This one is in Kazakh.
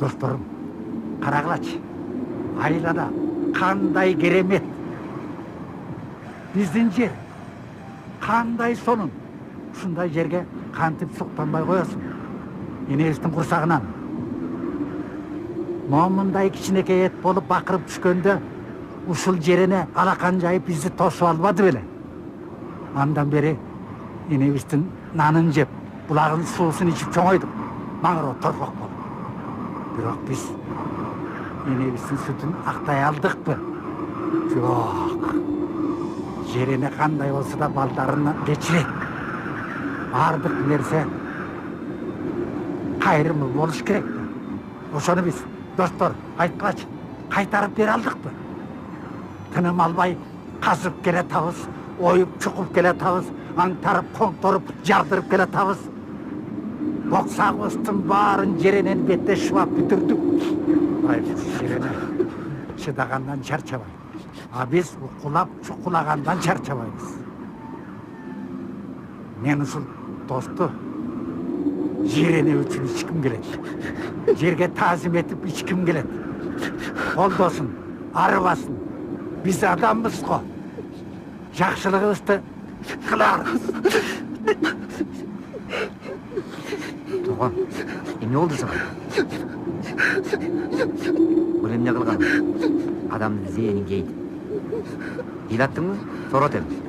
Dostlarım, qaragılaç. Aylada qanday keremet. Bizdin jer. Qanday sonun. Şunday жерге qantip soqtanbay qoyaсын. Enebizдің құрсағынан. Момындай кичинекей ет болып бақырып түшкенде, ушул жеріне алақан жайып бізді тосып албады беле. Андан бері enebizдің нанын жеп, бұлағын суысын içip чоңойдық. Маңырау торқақ болып. Бирок біз enebizдің sütін ақтай алдық бы? Жоқ. Жеріне қандай болса да балдарына кечирет. Бардық нерсе кайрымы болуш керек. Ошону биз, достор, айткылачы, кайтарып бере алдыкпы? Тыным албай казып келатабыз, оюп чукуп келатабыз, аңтарып, коңторуп, жардырып келатабыз. Боксабыздын баарын жеренен бетте шыбап бүтүрдүк. Жерене шыдагандан чарчабай. А биз укулап, чукулагандан чарчабайбыз. Мен ушул досту жерене үчүн ичким келет. Жерге таазим этип ичким келет. Колдосун, арыбасын. Биз адамбыз го. Жакшылыгыбызды кыларбыз. Туган, эмне болду сага? Бул эмне кылган? Адамды зээнин кейди. Ыйлаттыңбы? Сорот эми.